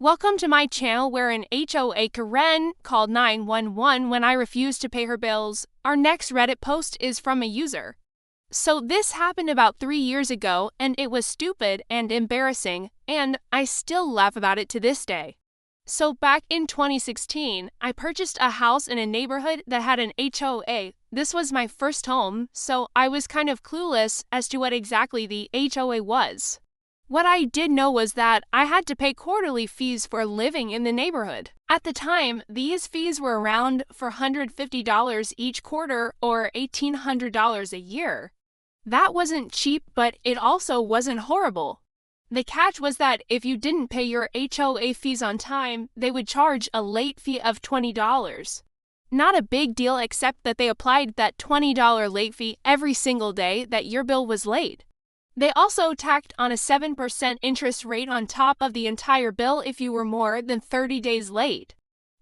Welcome to my channel where an HOA Karen called 911 when I refused to pay her bills. Our next Reddit post is from a user. So this happened about 3 years ago and it was stupid and embarrassing and I still laugh about it to this day. So back in 2016, I purchased a house in a neighborhood that had an HOA. This was my first home, so I was kind of clueless as to what exactly the HOA was. What I did know was that I had to pay quarterly fees for living in the neighborhood. At the time, these fees were around $450 each quarter or $1,800 a year. That wasn't cheap, but it also wasn't horrible. The catch was that if you didn't pay your HOA fees on time, they would charge a late fee of $20. Not a big deal except that they applied that $20 late fee every single day that your bill was late. They also tacked on a 7% interest rate on top of the entire bill if you were more than 30 days late.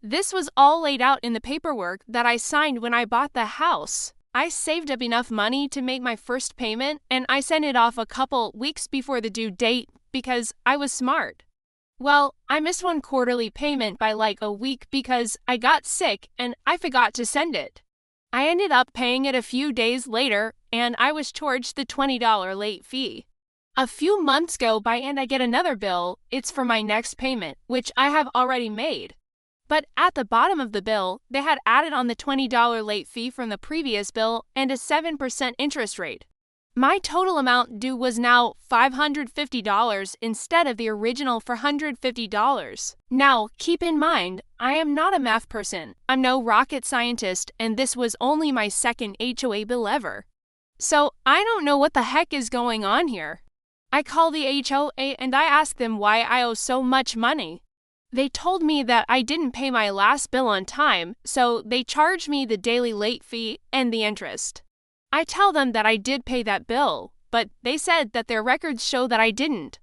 This was all laid out in the paperwork that I signed when I bought the house. I saved up enough money to make my first payment and I sent it off a couple weeks before the due date because I was smart. Well, I missed one quarterly payment by like a week because I got sick and I forgot to send it. I ended up paying it a few days later and I was charged the $20 late fee. A few months go by and I get another bill. It's for my next payment, which I have already made. But at the bottom of the bill, they had added on the $20 late fee from the previous bill and a 7% interest rate. My total amount due was now $550 instead of the original $450. Now, keep in mind, I am not a math person. I'm no rocket scientist, and this was only my second HOA bill ever. So, I don't know what the heck is going on here. I call the HOA and I ask them why I owe so much money. They told me that I didn't pay my last bill on time, so they charged me the daily late fee and the interest. I tell them that I did pay that bill, but they said that their records show that I didn't.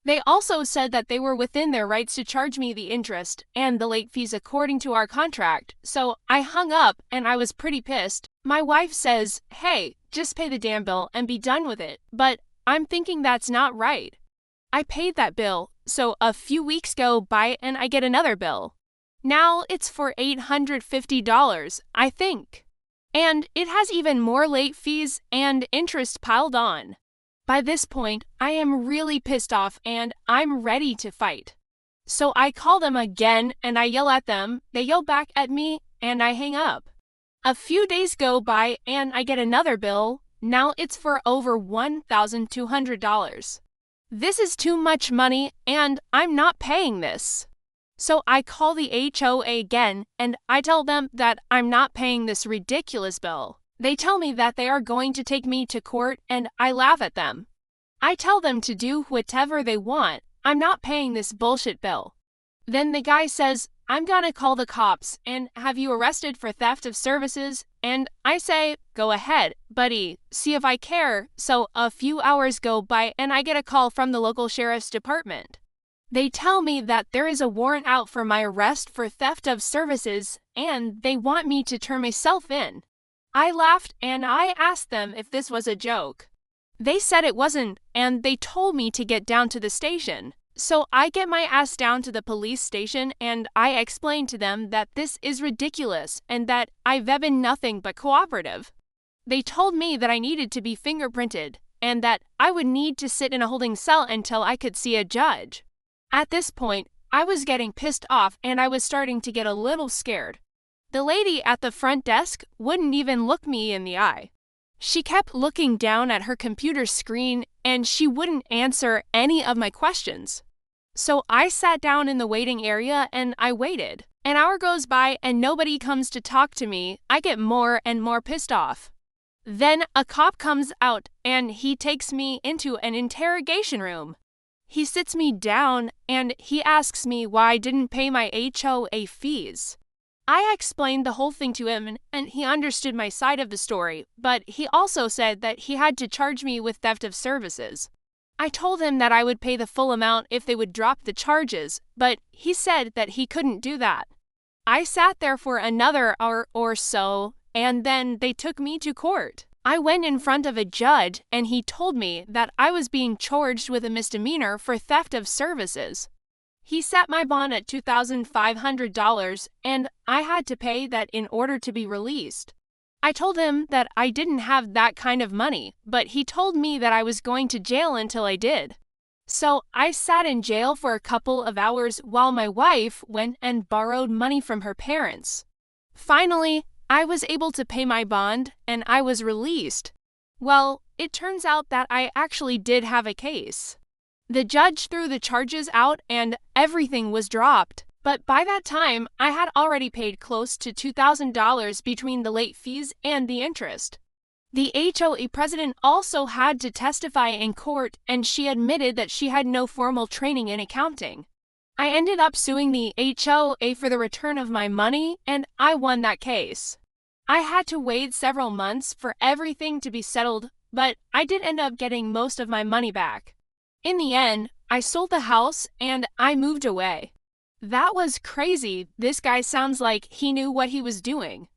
They also said that they were within their rights to charge me the interest and the late fees according to our contract, so I hung up and I was pretty pissed. My wife says, "Hey, just pay the damn bill and be done with it," but I'm thinking that's not right. I paid that bill, so a few weeks go by and I get another bill. Now it's for $850, I think. And it has even more late fees and interest piled on. By this point, I am really pissed off and I'm ready to fight. So I call them again and I yell at them, they yell back at me, and I hang up. A few days go by and I get another bill. Now it's for over $1,200. This is too much money and I'm not paying this. So I call the HOA again and I tell them that I'm not paying this ridiculous bill. They tell me that they are going to take me to court and I laugh at them. I tell them to do whatever they want. I'm not paying this bullshit bill. Then the guy says, "I'm gonna call the cops and have you arrested for theft of services." And I say, "Go ahead, buddy, see if I care." So a few hours go by and I get a call from the local sheriff's department. They tell me that there is a warrant out for my arrest for theft of services and they want me to turn myself in. I laughed and I asked them if this was a joke. They said it wasn't and they told me to get down to the station. So I get my ass down to the police station and I explain to them that this is ridiculous and that I've been nothing but cooperative. They told me that I needed to be fingerprinted and that I would need to sit in a holding cell until I could see a judge. At this point, I was getting pissed off and I was starting to get a little scared. The lady at the front desk wouldn't even look me in the eye. She kept looking down at her computer screen and she wouldn't answer any of my questions. So I sat down in the waiting area and I waited. An hour goes by and nobody comes to talk to me. I get more and more pissed off. Then a cop comes out and he takes me into an interrogation room. He sits me down and he asks me why I didn't pay my HOA fees. I explained the whole thing to him and he understood my side of the story, but he also said that he had to charge me with theft of services. I told him that I would pay the full amount if they would drop the charges, but he said that he couldn't do that. I sat there for another hour or so, and then they took me to court. I went in front of a judge and he told me that I was being charged with a misdemeanor for theft of services. He set my bond at $2,500, and I had to pay that in order to be released. I told him that I didn't have that kind of money, but he told me that I was going to jail until I did. So I sat in jail for a couple of hours while my wife went and borrowed money from her parents. Finally, I was able to pay my bond and I was released. Well, it turns out that I actually did have a case. The judge threw the charges out and everything was dropped. But by that time, I had already paid close to $2,000 between the late fees and the interest. The HOA president also had to testify in court, and she admitted that she had no formal training in accounting. I ended up suing the HOA for the return of my money, and I won that case. I had to wait several months for everything to be settled, but I did end up getting most of my money back. In the end, I sold the house and I moved away. That was crazy. This guy sounds like he knew what he was doing.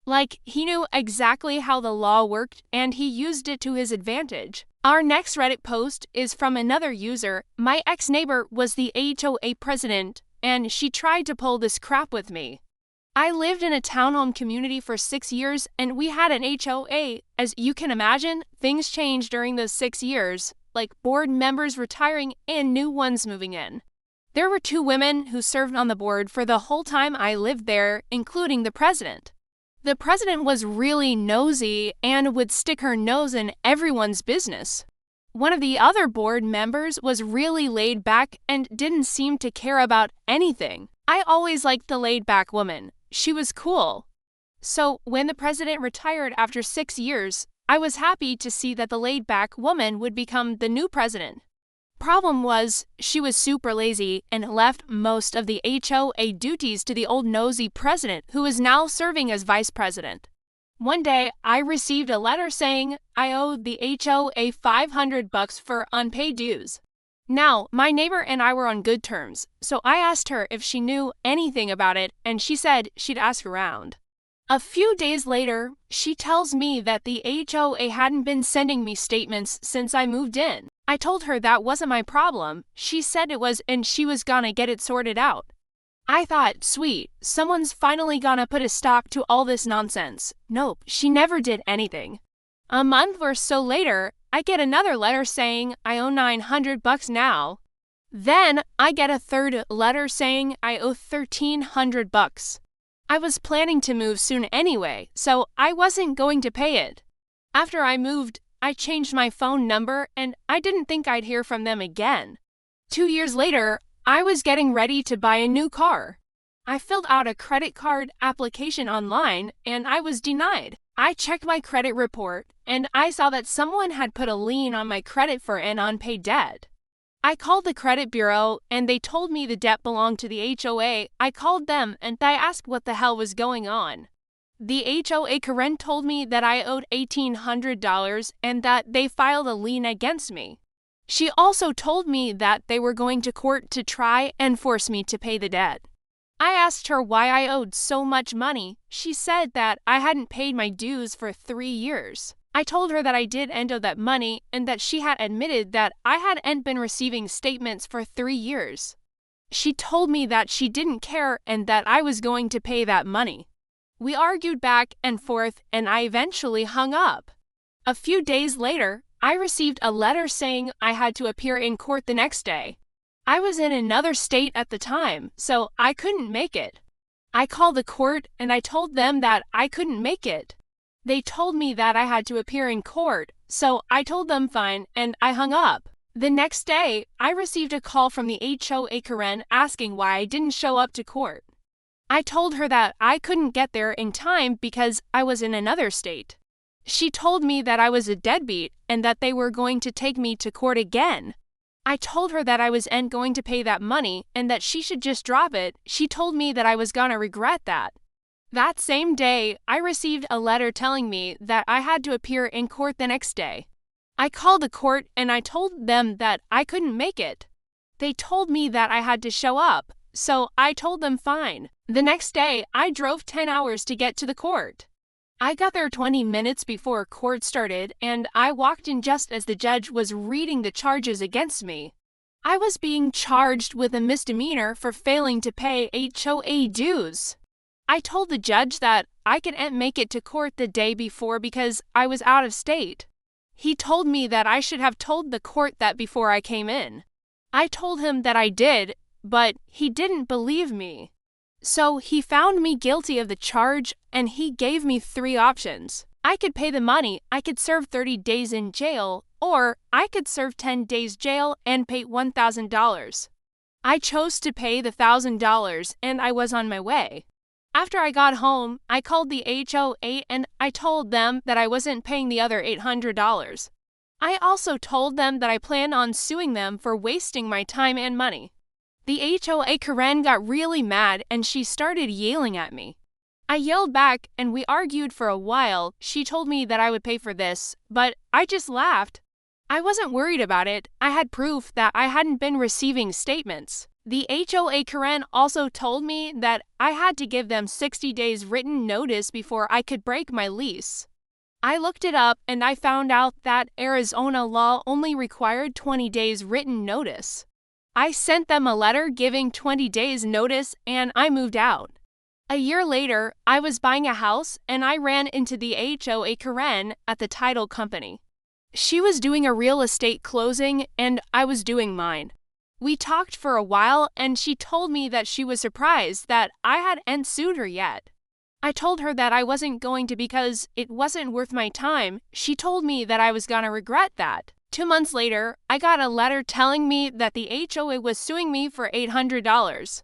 Like, he knew exactly how the law worked and he used it to his advantage. Our next Reddit post is from another user. My ex-neighbor was the HOA president and she tried to pull this crap with me. I lived in a townhome community for 6 years and we had an HOA. As you can imagine, things changed during those 6 years, like board members retiring and new ones moving in. There were 2 women who served on the board for the whole time I lived there, including the president. The president was really nosy and would stick her nose in everyone's business. One of the other board members was really laid back and didn't seem to care about anything. I always liked the laid back woman. She was cool. So when the president retired after 6 years, I was happy to see that the laid back woman would become the new president. Problem was, she was super lazy and left most of the HOA duties to the old nosy president who is now serving as vice president. One day, I received a letter saying I owed the HOA $500 for unpaid dues. Now, my neighbor and I were on good terms, so I asked her if she knew anything about it and she said she'd ask around. A few days later, she tells me that the HOA hadn't been sending me statements since I moved in. I told her that wasn't my problem. She said it was and she was gonna get it sorted out. I thought, sweet, someone's finally gonna put a stop to all this nonsense. Nope, she never did anything. A month or so later, I get another letter saying I owe $900 now. Then I get a third letter saying I owe $1,300. I was planning to move soon anyway, so I wasn't going to pay it. After I moved, I changed my phone number and I didn't think I'd hear from them again. 2 years later, I was getting ready to buy a new car. I filled out a credit card application online and I was denied. I checked my credit report and I saw that someone had put a lien on my credit for an unpaid debt. I called the credit bureau and they told me the debt belonged to the HOA. I called them and I asked what the hell was going on. The HOA Karen told me that I owed $1,800 and that they filed a lien against me. She also told me that they were going to court to try and force me to pay the debt. I asked her why I owed so much money. She said that I hadn't paid my dues for 3 years. I told her that I did owe that money and that she had admitted that I hadn't been receiving statements for 3 years. She told me that she didn't care and that I was going to pay that money. We argued back and forth and I eventually hung up. A few days later, I received a letter saying I had to appear in court the next day. I was in another state at the time, so I couldn't make it. I called the court and I told them that I couldn't make it. They told me that I had to appear in court, so I told them fine and I hung up. The next day, I received a call from the HOA Karen asking why I didn't show up to court. I told her that I couldn't get there in time because I was in another state. She told me that I was a deadbeat and that they were going to take me to court again. I told her that I wasn't going to pay that money and that she should just drop it. She told me that I was gonna regret that. That same day, I received a letter telling me that I had to appear in court the next day. I called the court and I told them that I couldn't make it. They told me that I had to show up, so I told them fine. The next day, I drove 10 hours to get to the court. I got there 20 minutes before court started and I walked in just as the judge was reading the charges against me. I was being charged with a misdemeanor for failing to pay HOA dues. I told the judge that I couldn't make it to court the day before because I was out of state. He told me that I should have told the court that before I came in. I told him that I did, but he didn't believe me. So he found me guilty of the charge and he gave me 3 options. I could pay the money, I could serve 30 days in jail, or I could serve 10 days jail and pay $1,000. I chose to pay the $1,000 and I was on my way. After I got home, I called the HOA and I told them that I wasn't paying the other $800. I also told them that I plan on suing them for wasting my time and money. The HOA Karen got really mad and she started yelling at me. I yelled back and we argued for a while. She told me that I would pay for this, but I just laughed. I wasn't worried about it. I had proof that I hadn't been receiving statements. The HOA Karen also told me that I had to give them 60 days written notice before I could break my lease. I looked it up and I found out that Arizona law only required 20 days written notice. I sent them a letter giving 20 days notice and I moved out. A year later, I was buying a house and I ran into the HOA Karen at the title company. She was doing a real estate closing and I was doing mine. We talked for a while and she told me that she was surprised that I hadn't sued her yet. I told her that I wasn't going to because it wasn't worth my time. She told me that I was gonna regret that. 2 months later, I got a letter telling me that the HOA was suing me for $800.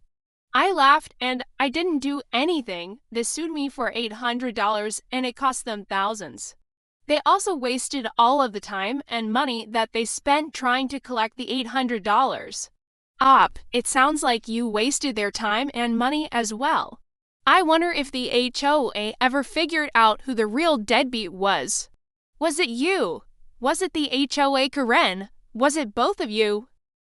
I laughed and I didn't do anything. They sued me for $800 and it cost them thousands. They also wasted all of the time and money that they spent trying to collect the $800. It sounds like you wasted their time and money as well. I wonder if the HOA ever figured out who the real deadbeat was. Was it you? Was it the HOA Karen? Was it both of you?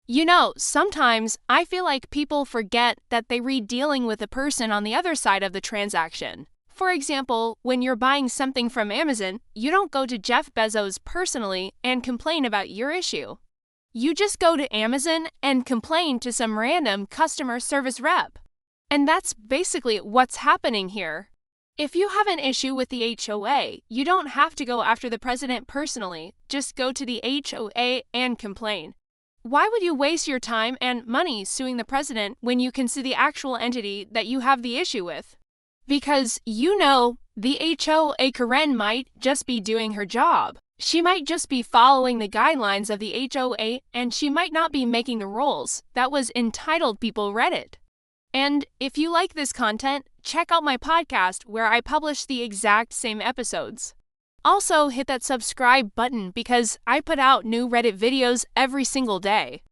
You know, sometimes I feel like people forget that they read dealing with the person on the other side of the transaction. For example, when you're buying something from Amazon, you don't go to Jeff Bezos personally and complain about your issue. You just go to Amazon and complain to some random customer service rep. And that's basically what's happening here. If you have an issue with the HOA, you don't have to go after the president personally. Just go to the HOA and complain. Why would you waste your time and money suing the president when you can sue the actual entity that you have the issue with? Because, you know, the HOA Karen might just be doing her job. She might just be following the guidelines of the HOA and she might not be making the rules. That was entitled people read it. And if you like this content, check out my podcast where I publish the exact same episodes. Also, hit that subscribe button because I put out new Reddit videos every single day.